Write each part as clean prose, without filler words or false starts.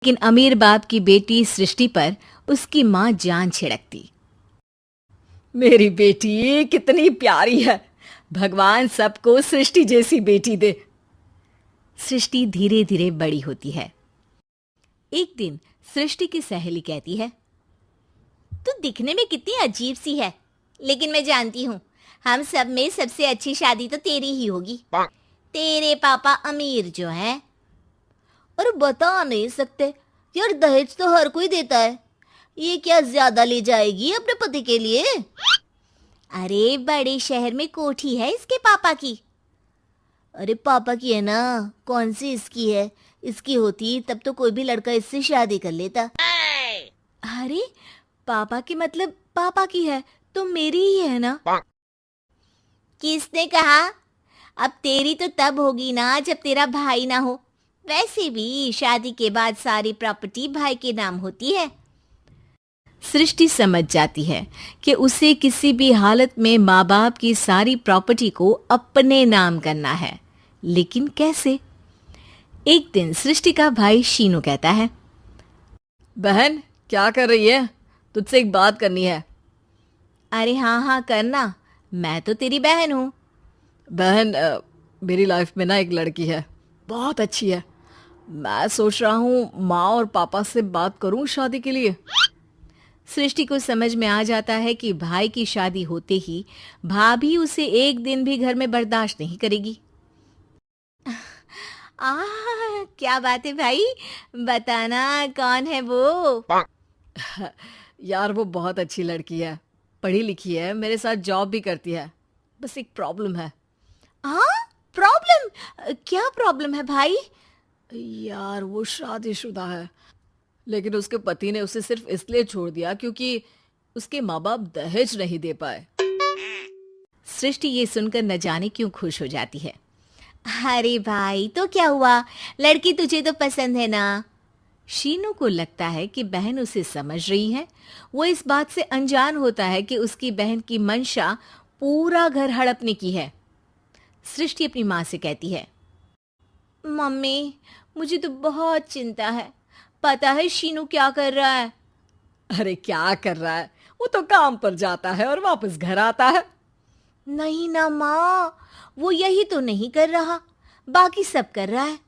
लेकिन अमीर बाप की बेटी सृष्टि पर उसकी माँ जान छिड़कती। मेरी बेटी कितनी प्यारी है, भगवान सबको सृष्टि जैसी बेटी दे। सृष्टि धीरे धीरे बड़ी होती है। एक दिन सृष्टि की सहेली कहती है, तू दिखने में कितनी अजीब सी है, लेकिन मैं जानती हूँ हम सब में सबसे अच्छी शादी तो तेरी ही होगी। तेरे पापा अमीर जो हैं। और बता नहीं सकते यार, दहेज तो हर कोई देता है, ये क्या ज्यादा ले जाएगी अपने पति के लिए? अरे बड़े शहर में कोठी है इसके पापा की। अरे पापा की है ना, कौन सी इसकी है? इसकी होती तब तो कोई भी लड़का इससे शादी कर लेता। अरे पापा की मतलब पापा की है तो मेरी ही है ना? किसने कहा? अब तेरी तो तब होगी ना जब तेरा भाई ना हो। वैसे भी शादी के बाद सारी प्रॉपर्टी भाई के नाम होती है। सृष्टि समझ जाती है कि उसे किसी भी हालत में माँ बाप की सारी प्रॉपर्टी को अपने नाम करना है, लेकिन कैसे? एक दिन सृष्टि का भाई शीनू कहता है, बहन क्या कर रही है? तुझसे एक बात करनी है। अरे हाँ हाँ करना, मैं तो तेरी बहन हूँ। बहन मेरी लाइफ में ना एक लड़की है, बहुत अच्छी है। मैं सोच रहा हूँ माँ और पापा से बात करूँ शादी के लिए। सृष्टि को समझ में आ जाता है कि भाई की शादी होते ही भाभी उसे एक दिन भी घर में बर्दाश्त नहीं करेगी। क्या बात है भाई, बताना कौन है वो? यार वो बहुत अच्छी लड़की है, पढ़ी लिखी है, मेरे साथ जॉब भी करती है। बस एक प्रॉब्लम है। हाँ प्रॉब्लम? क्या प्रॉब्लम है भाई? यार वो शादीशुदा है, लेकिन उसके पति ने उसे सिर्फ इसलिए छोड़ दिया क्योंकि उसके माँ बाप दहेज नहीं दे पाए। सृष्टि ये सुनकर न जाने क्यों खुश हो जाती है। अरे भाई तो क्या हुआ, लड़की तुझे तो पसंद है ना? शीनू को लगता है कि बहन उसे समझ रही है। वो इस बात से अनजान होता है कि उसकी बहन की मंशा पूरा घर हड़पने की है। सृष्टि अपनी माँ से कहती है, मम्मी मुझे तो बहुत चिंता है, पता है शीनू क्या कर रहा है? अरे क्या कर रहा है, वो तो काम पर जाता है और वापस घर आता है। नहीं ना माँ, वो यही तो नहीं कर रहा, बाकी सब कर रहा है।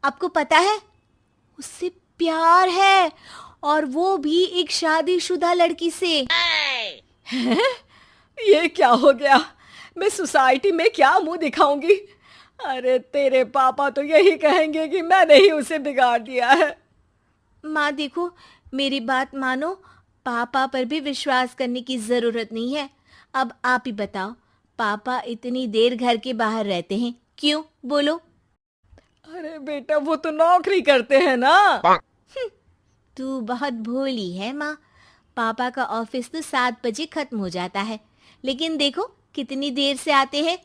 आपको पता है उससे प्यार है, और वो भी एक शादीशुदा लड़की से। हैं? ये क्या हो गया? मैं सोसाइटी में क्या मुंह दिखाऊंगी? अरे तेरे पापा तो यही कहेंगे कि मैंने ही उसे बिगाड़ दिया है। माँ देखो, मेरी बात मानो, पापा पर भी विश्वास करने की जरूरत नहीं है। अब आप ही बताओ, पापा इतनी देर घर के बाहर रहते हैं क्यों, बोलो? अरे बेटा वो तो नौकरी करते हैं ना। तू बहुत भोली है माँ। पापा का ऑफिस तो 7 बजे खत्म हो जाता है, लेकिन देखो कितनी देर से आते हैं।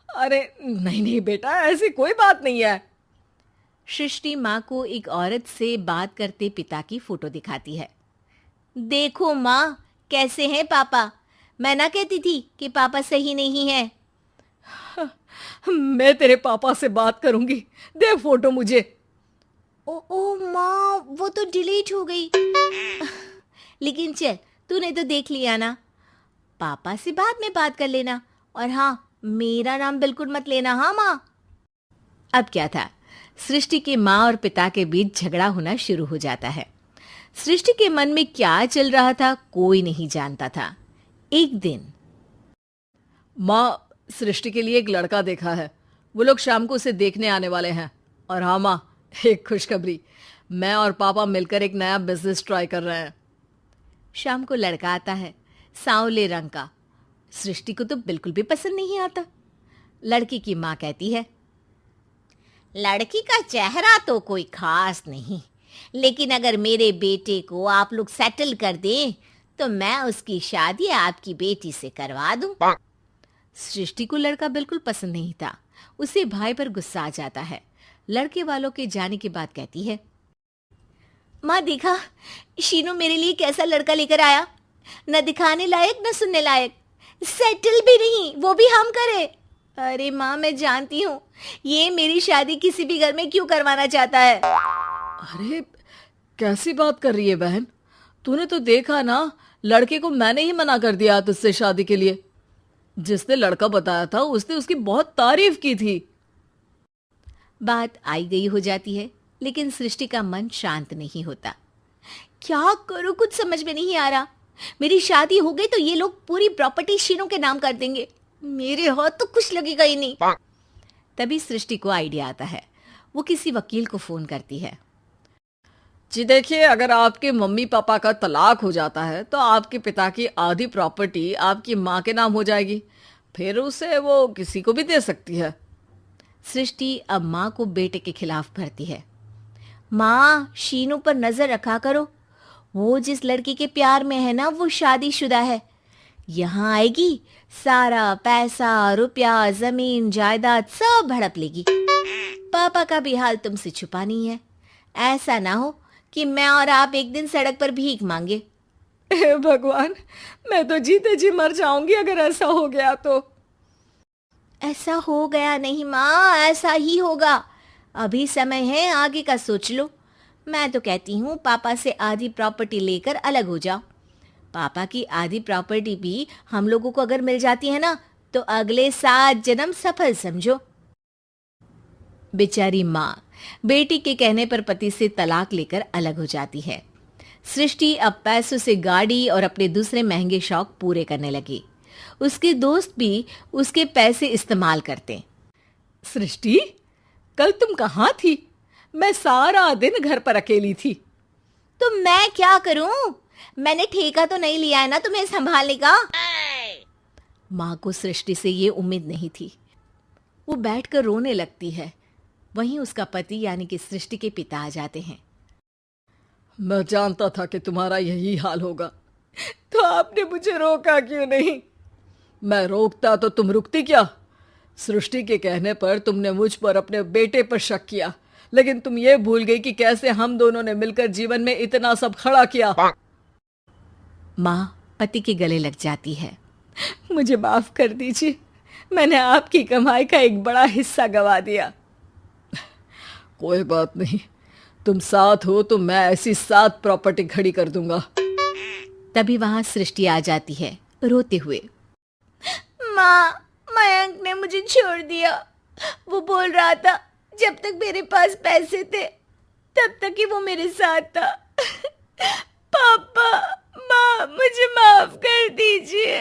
अरे नहीं नहीं बेटा, ऐसी कोई बात नहीं है। सृष्टि माँ को एक औरत से बात करते पिता की फोटो दिखाती है। देखो माँ कैसे हैं पापा, मैं ना कहती थी कि पापा सही नहीं है। मैं तेरे पापा से बात करूंगी, दे फोटो मुझे। ओ माँ, वो तो डिलीट हो गई। लेकिन चल, तूने तो देख लिया ना, पापा से बाद में बात कर लेना। और हाँ, मेरा नाम बिल्कुल मत लेना, हाँ माँ। अब क्या था, सृष्टि के माँ और पिता के बीच झगड़ा होना शुरू हो जाता है। सृष्टि के मन में क्या चल रहा था कोई नहीं जानता था। एक दिन, माँ सृष्टि के लिए एक लड़का देखा है, वो लोग शाम को उसे देखने आने वाले हैं। और हाँ माँ, एक खुशखबरी, मैं और पापा मिलकर एक नया बिजनेस ट्राई कर रहे हैं। शाम को लड़का आता है, सांवले रंग का। सृष्टि को तो बिल्कुल भी पसंद नहीं आता। लड़की की माँ कहती है, लड़की का चेहरा तो कोई खास नहीं, लेकिन अगर मेरे बेटे को आप लोग सेटल कर दें तो मैं उसकी शादी आपकी बेटी से करवा दूं। सृष्टि को लड़का बिल्कुल पसंद नहीं था। उसे भाई पर गुस्सा आ जाता है। लड़के वालों के जाने के बाद कहती है, माँ देखा शीनू मेरे लिए कैसा लड़का लेकर आया, न दिखाने लायक न सुनने लायक, सेटल भी नहीं, वो भी हम करे। अरे माँ मैं जानती हूँ ये मेरी शादी किसी भी घर में क्यों करवाना चाहता है। अरे कैसी बात कर रही है बहन? तूने तो देखा ना, लड़के को मैंने ही मना कर दिया तुझसे शादी के लिए। जिसने लड़का बताया था उसने उसकी बहुत तारीफ की थी। बात आई गई हो जाती है, लेकिन सृष्टि का मन शांत नहीं होता। क्या करूं, कुछ समझ में नहीं आ रहा। मेरी शादी हो गई तो ये लोग पूरी प्रॉपर्टी शीनू के नाम कर देंगे। मेरे हाथ तो कुछ लगेगा ही नहीं। तभी सृष्टि को आइडिया आता है। वो किसी वकील को फोन करती है। जी देखिए, अगर आपके मम्मी पापा का तलाक हो जाता है तो आपके पिता की आधी प्रॉपर्टी आपकी माँ के नाम हो जाएगी। फिर उसे वो किसी को भी दे सकती है। सृष्टि अब माँ को बेटे के खिलाफ भरती है। माँ, शीनू पर नजर रखा करो। वो जिस लड़की के प्यार में है ना, वो शादीशुदा है। यहाँ आएगी, सारा पैसा, रुपया, जमीन, जायदाद सब हड़प लेगी। पापा का भी हाल तुमसे छुपा नहीं है। ऐसा ना हो कि मैं और आप एक दिन सड़क पर भीख मांगे। हे भगवान, मैं तो जीते जी मर जाऊंगी अगर ऐसा हो गया तो। ऐसा हो गया नहीं माँ, ऐसा ही होगा। अभी समय है, आगे का सोच लो। मैं तो कहती हूँ पापा से आधी प्रॉपर्टी लेकर अलग हो जाओ। पापा की आधी प्रॉपर्टी भी हम लोगों को अगर मिल जाती है ना, तो अगले 7 जन्म सफल समझो। बेचारी माँ बेटी के कहने पर पति से तलाक लेकर अलग हो जाती है। सृष्टि अब पैसों से गाड़ी और अपने दूसरे महंगे शौक पूरे करने लगी। उसके दोस्त भी उसके पैसे इस्तेमाल करते। सृष्टि, कल तुम कहाँ थी? मैं सारा दिन घर पर अकेली थी। तो मैं क्या करूं? मैंने ठेका तो नहीं लिया है ना तुम्हें संभालने का। माँ को सृष्टि से ये उम्मीद नहीं थी। वो बैठकर रोने लगती है। वहीं उसका पति यानी कि सृष्टि के पिता आ जाते हैं। मैं जानता था कि तुम्हारा यही हाल होगा, तो आपने मुझे रोका क्यों नहीं? मैं रोकता तो तुम रुकती क्या? सृष्टि के कहने पर तुमने मुझ पर अपने बेटे पर शक किया, लेकिन तुम ये भूल गई कि कैसे हम दोनों ने मिलकर जीवन में इतना सब खड़ा किया। माँ पति के गले लग जाती है। मुझे माफ कर दीजिए, मैंने आपकी कमाई का एक बड़ा हिस्सा गवा दिया। कोई बात नहीं, तुम साथ हो तो मैं ऐसी 7 प्रॉपर्टी खड़ी कर दूंगा। तभी वहां सृष्टि आ जाती है रोते हुए। माँ, मयंक ने मुझे छोड़ दिया। वो बोल रहा था जब तक मेरे पास पैसे थे तब तक ही वो मेरे साथ था। पापा, माँ, मुझे माफ कर दीजिए।